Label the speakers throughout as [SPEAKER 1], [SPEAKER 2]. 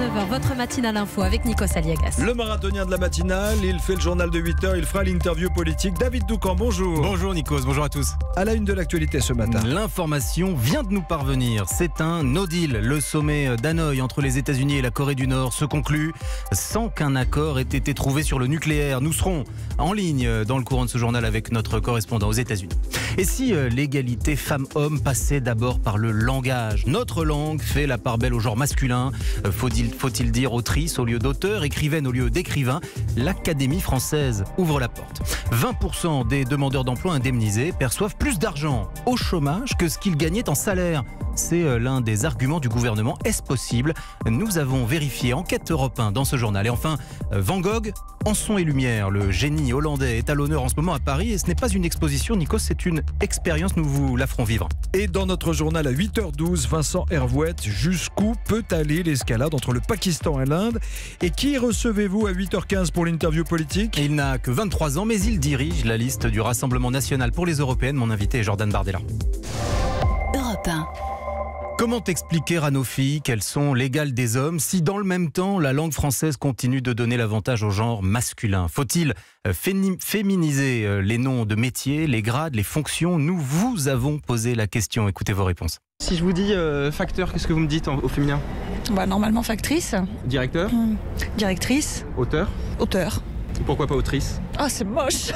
[SPEAKER 1] 9h, votre matinale info avec Nikos Aliagas.
[SPEAKER 2] Le marathonien de la matinale, il fait le journal de 8h, il fera l'interview politique. David Doucan, bonjour.
[SPEAKER 3] Bonjour Nikos, bonjour à tous.
[SPEAKER 2] À la une de l'actualité ce matin.
[SPEAKER 3] L'information vient de nous parvenir. C'est un no deal. Le sommet d'Hanoï entre les États-Unis et la Corée du Nord se conclut sans qu'un accord ait été trouvé sur le nucléaire. Nous serons en ligne dans le courant de ce journal avec notre correspondant aux États-Unis. Et si l'égalité femmes-hommes passait d'abord par le langage? Notre langue fait la part belle au genre masculin. Faut-il dire autrice au lieu d'auteur, écrivaine au lieu d'écrivain? L'Académie française ouvre la porte. 20% des demandeurs d'emploi indemnisés perçoivent plus d'argent au chômage que ce qu'ils gagnaient en salaire. C'est l'un des arguments du gouvernement. Est-ce possible? Nous avons vérifié. Enquête Europe 1 dans ce journal. Et enfin, Van Gogh en son et lumière. Le génie hollandais est à l'honneur en ce moment à Paris. Et ce n'est pas une exposition, Nikos, c'est une expérience. Nous vous la ferons vivre.
[SPEAKER 2] Et dans notre journal à 8h12, Vincent Hervouette, jusqu'où peut aller l'escalade entre le Pakistan et l'Inde? Et qui recevez-vous à 8h15 pour l'interview politique?
[SPEAKER 3] Il n'a que 23 ans, mais il dirige la liste du Rassemblement national pour les européennes. Mon invité est Jordan Bardella.
[SPEAKER 4] Europe 1.
[SPEAKER 3] Comment expliquer à nos filles qu'elles sont l'égale des hommes si dans le même temps la langue française continue de donner l'avantage au genre masculin? Faut-il féminiser les noms de métiers, les grades, les fonctions? Nous vous avons posé la question. Écoutez vos réponses.
[SPEAKER 5] Si je vous dis facteur, qu'est-ce que vous me dites au féminin?
[SPEAKER 6] Normalement factrice.
[SPEAKER 5] Directeur?
[SPEAKER 6] Directrice.
[SPEAKER 5] Auteur?
[SPEAKER 6] Auteur.
[SPEAKER 5] Pourquoi pas autrice?
[SPEAKER 6] Ah, c'est moche.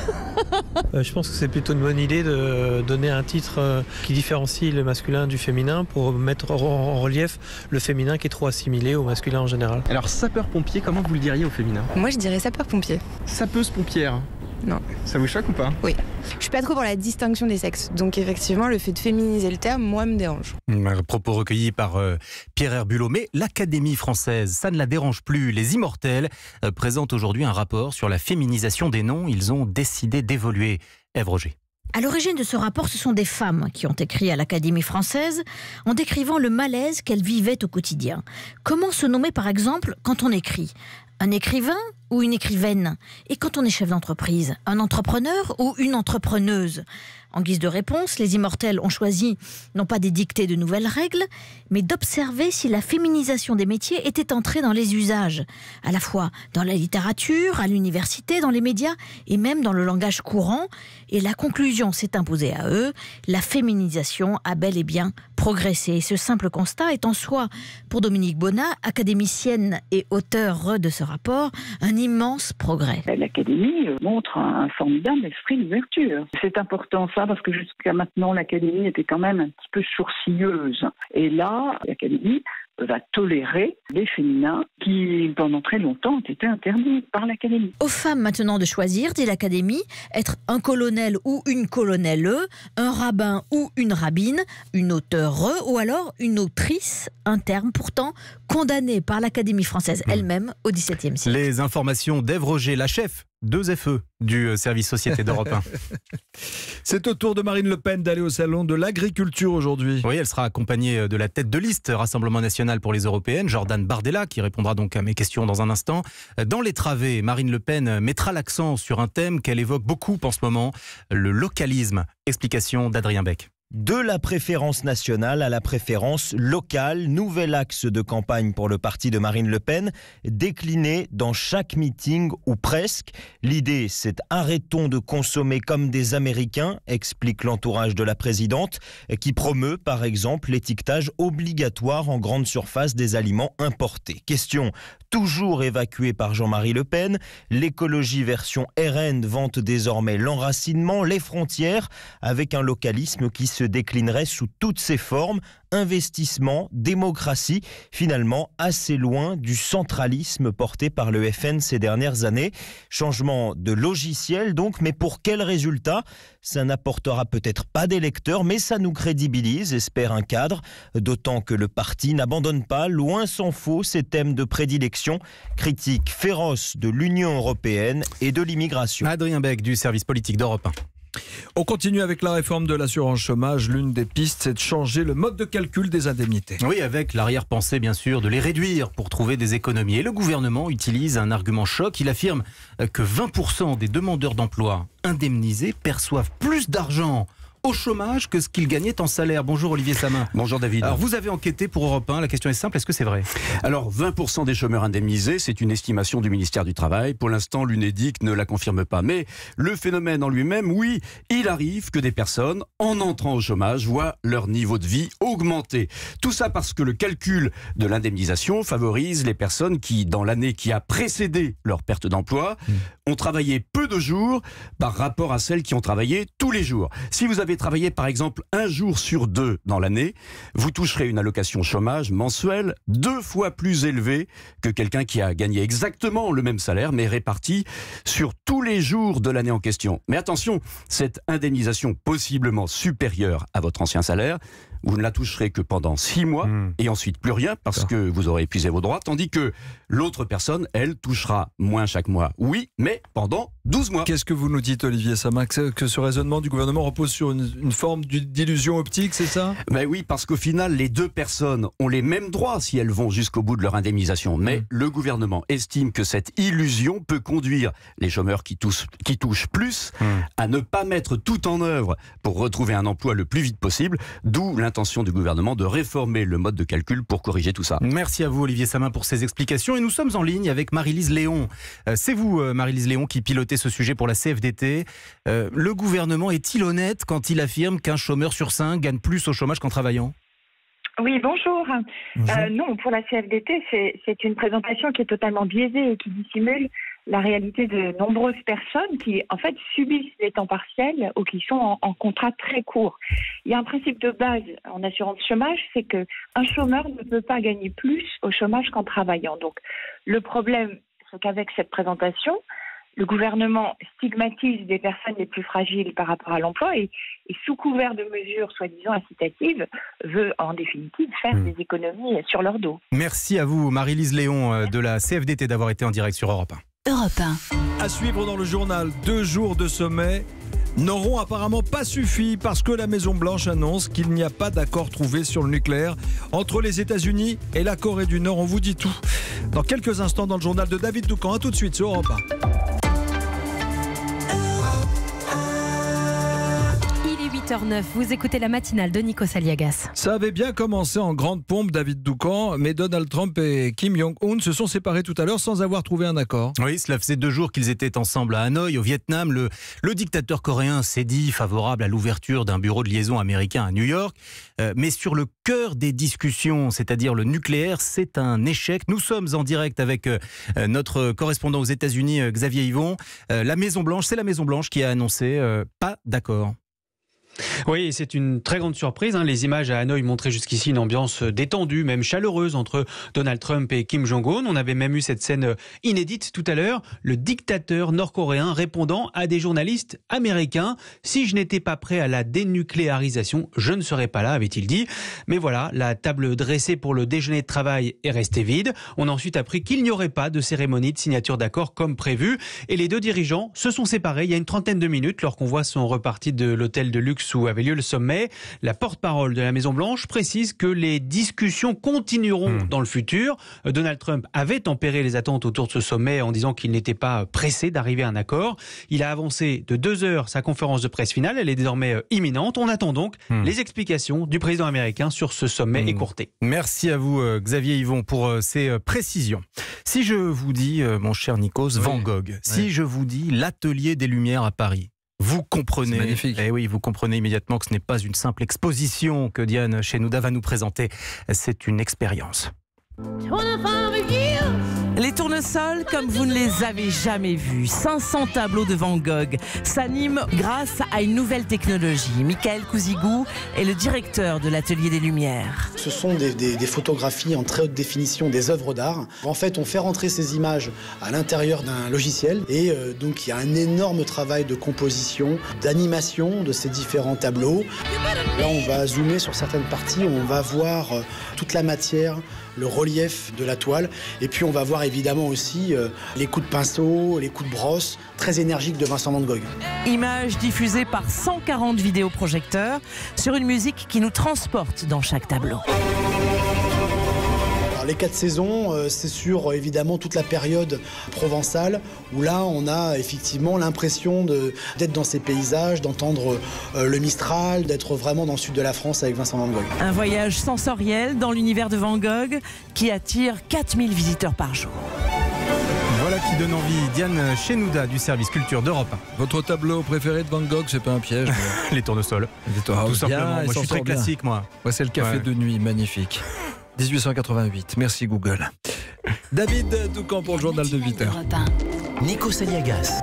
[SPEAKER 7] Je pense que c'est plutôt une bonne idée de donner un titre qui différencie le masculin du féminin pour mettre en relief le féminin qui est trop assimilé au masculin en général.
[SPEAKER 5] Alors sapeur-pompier, comment vous le diriez au féminin?
[SPEAKER 8] Moi je dirais sapeur-pompier.
[SPEAKER 5] Sapeuse-pompière?
[SPEAKER 8] Non.
[SPEAKER 5] Ça vous choque ou pas?
[SPEAKER 8] Oui. Je suis pas trop pour la distinction des sexes. Donc effectivement, le fait de féminiser le terme, moi, me dérange.
[SPEAKER 3] Un propos recueilli par Pierre Herbulot. Mais l'Académie française, ça ne la dérange plus. Les Immortels présentent aujourd'hui un rapport sur la féminisation des noms. Ils ont décidé d'évoluer. Ève Roger.
[SPEAKER 9] À l'origine de ce rapport, ce sont des femmes qui ont écrit à l'Académie française en décrivant le malaise qu'elles vivaient au quotidien. Comment se nommer par exemple quand on écrit? Un écrivain ou une écrivaine? Et quand on est chef d'entreprise, un entrepreneur ou une entrepreneuse? En guise de réponse, les Immortels ont choisi non pas d'édicter de nouvelles règles, mais d'observer si la féminisation des métiers était entrée dans les usages, à la fois dans la littérature, à l'université, dans les médias et même dans le langage courant. Et la conclusion s'est imposée à eux, la féminisation a bel et bien progressé. Et ce simple constat est en soi, pour Dominique Bonnat, académicienne et auteure de ce rapport, un immense progrès.
[SPEAKER 10] L'Académie montre un formidable esprit d'ouverture. C'est important ça parce que jusqu'à maintenant l'Académie était quand même un petit peu sourcilleuse. Et là, l'Académie va tolérer les féminins qui, pendant très longtemps, ont été interdits par l'Académie.
[SPEAKER 9] Aux femmes maintenant de choisir, dit l'Académie, être un colonel ou une colonelle, un rabbin ou une rabbine, une auteure ou alors une autrice, un terme pourtant condamné par l'Académie française elle-même au XVIIe siècle.
[SPEAKER 3] Les informations d'Ève Roger, la chef 2 FE du service Société d'Europe 1.
[SPEAKER 2] C'est au tour de Marine Le Pen d'aller au salon de l'agriculture aujourd'hui.
[SPEAKER 3] Oui, elle sera accompagnée de la tête de liste Rassemblement national pour les européennes, Jordan Bardella, qui répondra donc à mes questions dans un instant. Dans les travées, Marine Le Pen mettra l'accent sur un thème qu'elle évoque beaucoup en ce moment, le localisme. Explication d'Adrien Beck.
[SPEAKER 11] De la préférence nationale à la préférence locale, nouvel axe de campagne pour le parti de Marine Le Pen, décliné dans chaque meeting ou presque. L'idée, c'est arrêtons de consommer comme des Américains, explique l'entourage de la présidente, qui promeut par exemple l'étiquetage obligatoire en grande surface des aliments importés. Question toujours évacuée par Jean-Marie Le Pen, l'écologie version RN vante désormais l'enracinement, les frontières, avec un localisme qui se déclinerait sous toutes ses formes, investissement, démocratie, finalement assez loin du centralisme porté par le FN ces dernières années. Changement de logiciel donc, mais pour quel résultat? Ça n'apportera peut-être pas d'électeurs, mais ça nous crédibilise, espère un cadre, d'autant que le parti n'abandonne pas, loin s'en faut, ses thèmes de prédilection, critique féroce de l'Union européenne et de l'immigration.
[SPEAKER 3] Adrien Beck du service politique d'Europe 1.
[SPEAKER 2] On continue avec la réforme de l'assurance chômage. L'une des pistes, c'est de changer le mode de calcul des indemnités.
[SPEAKER 3] Oui, avec l'arrière-pensée, bien sûr, de les réduire pour trouver des économies. Et le gouvernement utilise un argument choc. Il affirme que 20% des demandeurs d'emploi indemnisés perçoivent plus d'argent au chômage que ce qu'ils gagnaient en salaire. Bonjour Olivier Samin.
[SPEAKER 12] Bonjour David.
[SPEAKER 3] Alors vous avez enquêté pour Europe 1, la question est simple, est-ce que c'est vrai?
[SPEAKER 12] Alors 20% des chômeurs indemnisés, c'est une estimation du ministère du Travail. Pour l'instant, l'UNEDIC ne la confirme pas. Mais le phénomène en lui-même, oui, il arrive que des personnes, en entrant au chômage, voient leur niveau de vie augmenter. Tout ça parce que le calcul de l'indemnisation favorise les personnes qui, dans l'année qui a précédé leur perte d'emploi, ont travaillé peu de jours par rapport à celles qui ont travaillé tous les jours. Si vous avez travaillé par exemple un jour sur 2 dans l'année, vous toucherez une allocation chômage mensuelle 2 fois plus élevée que quelqu'un qui a gagné exactement le même salaire mais réparti sur tous les jours de l'année en question. Mais attention, cette indemnisation possiblement supérieure à votre ancien salaire, vous ne la toucherez que pendant 6 mois et ensuite plus rien parce que vous aurez épuisé vos droits, tandis que l'autre personne, elle, touchera moins chaque mois. Oui, mais pendant 12 mois.
[SPEAKER 2] Qu'est-ce que vous nous dites, Olivier Samin, que ce raisonnement du gouvernement repose sur une forme d'illusion optique, c'est ça?
[SPEAKER 12] Ben oui, parce qu'au final, les deux personnes ont les mêmes droits si elles vont jusqu'au bout de leur indemnisation. Mais le gouvernement estime que cette illusion peut conduire les chômeurs qui touchent plus à ne pas mettre tout en œuvre pour retrouver un emploi le plus vite possible, d'où l'intention du gouvernement de réformer le mode de calcul pour corriger tout ça.
[SPEAKER 3] Merci à vous Olivier Samin pour ces explications et nous sommes en ligne avec Marie-Lise Léon. C'est vous Marie-Lise Léon qui pilotez ce sujet pour la CFDT. Le gouvernement est-il honnête quand il affirme qu'un chômeur sur 5 gagne plus au chômage qu'en travaillant?
[SPEAKER 13] Oui, bonjour. Non, pour la CFDT, c'est une présentation qui est totalement biaisée et qui dissimule la réalité de nombreuses personnes qui, en fait, subissent les temps partiels ou qui sont en contrat très court. Il y a un principe de base en assurance chômage, c'est qu'un chômeur ne peut pas gagner plus au chômage qu'en travaillant. Donc, le problème, c'est qu'avec cette présentation, le gouvernement stigmatise des personnes les plus fragiles par rapport à l'emploi et sous couvert de mesures soi-disant incitatives, veut en définitive faire des économies sur leur dos.
[SPEAKER 3] Merci à vous Marie-Lise Léon de la CFDT d'avoir été en direct sur Europe 1.
[SPEAKER 4] Europe 1.
[SPEAKER 2] À suivre dans le journal, 2 jours de sommet n'auront apparemment pas suffi parce que la Maison-Blanche annonce qu'il n'y a pas d'accord trouvé sur le nucléaire entre les États-Unis et la Corée du Nord. On vous dit tout dans quelques instants dans le journal de David Doucan. A tout de suite sur Europe 1.
[SPEAKER 1] 8h09, vous écoutez la matinale de Nikos Aliagas.
[SPEAKER 2] Ça avait bien commencé en grande pompe, David Doucan, mais Donald Trump et Kim Jong-un se sont séparés tout à l'heure sans avoir trouvé un accord.
[SPEAKER 3] Oui, cela faisait 2 jours qu'ils étaient ensemble à Hanoï, au Vietnam. Le dictateur coréen s'est dit favorable à l'ouverture d'un bureau de liaison américain à New York. Mais sur le cœur des discussions, c'est-à-dire le nucléaire, c'est un échec. Nous sommes en direct avec notre correspondant aux États-Unis, Xavier Yvon. La Maison-Blanche, c'est la Maison-Blanche qui a annoncé pas d'accord.
[SPEAKER 14] Oui, c'est une très grande surprise. Les images à Hanoï montraient jusqu'ici une ambiance détendue, même chaleureuse entre Donald Trump et Kim Jong-un. On avait même eu cette scène inédite tout à l'heure, le dictateur nord-coréen répondant à des journalistes américains. « Si je n'étais pas prêt à la dénucléarisation, je ne serais pas là », avait-il dit. Mais voilà, la table dressée pour le déjeuner de travail est restée vide. On a ensuite appris qu'il n'y aurait pas de cérémonie de signature d'accord comme prévu. Et les deux dirigeants se sont séparés il y a une trentaine de minutes. Leurs convois sont repartis de l'hôtel de luxe où avait lieu le sommet. La porte-parole de la Maison-Blanche précise que les discussions continueront dans le futur. Donald Trump avait tempéré les attentes autour de ce sommet en disant qu'il n'était pas pressé d'arriver à un accord. Il a avancé de 2 heures sa conférence de presse finale. Elle est désormais imminente. On attend donc les explications du président américain sur ce sommet écourté.
[SPEAKER 3] Merci à vous Xavier Yvon pour ces précisions. Si je vous dis, mon cher Nikos, Van Gogh, si je vous dis l'atelier des Lumières à Paris, vous comprenez, oui, vous comprenez immédiatement que ce n'est pas une simple exposition que Diane Chenouda va nous présenter. C'est une expérience.
[SPEAKER 15] Les tournesols comme vous ne les avez jamais vus. 500 tableaux de Van Gogh s'animent grâce à une nouvelle technologie. Michael Couzigou est le directeur de l'Atelier des Lumières.
[SPEAKER 16] Ce sont des photographies en très haute définition des œuvres d'art. En fait, on fait rentrer ces images à l'intérieur d'un logiciel et donc il y a un énorme travail de composition, d'animation de ces différents tableaux. Là, on va zoomer sur certaines parties, on va voir toute la matière, le relief de la toile. Et puis on va voir évidemment aussi les coups de pinceau, les coups de brosse, très énergiques de Vincent Van Gogh.
[SPEAKER 15] Images diffusées par 140 vidéoprojecteurs sur une musique qui nous transporte dans chaque tableau.
[SPEAKER 16] les 4 saisons, c'est sur évidemment toute la période provençale où là on a effectivement l'impression d'être dans ces paysages, d'entendre le Mistral, d'être vraiment dans le sud de la France avec Vincent Van Gogh.
[SPEAKER 15] Un voyage sensoriel dans l'univers de Van Gogh qui attire 4000 visiteurs par jour.
[SPEAKER 3] Voilà qui donne envie. Diane Chenouda du service culture d'Europe 1.
[SPEAKER 2] Votre tableau préféré de Van Gogh, c'est pas un piège?
[SPEAKER 3] Les tournesols. Tout simplement. Moi, je suis très classique, moi.
[SPEAKER 2] C'est le café de nuit, magnifique. 1888. Merci Google. David Doucan pour le journal de 8h.
[SPEAKER 17] Nikos Aliagas.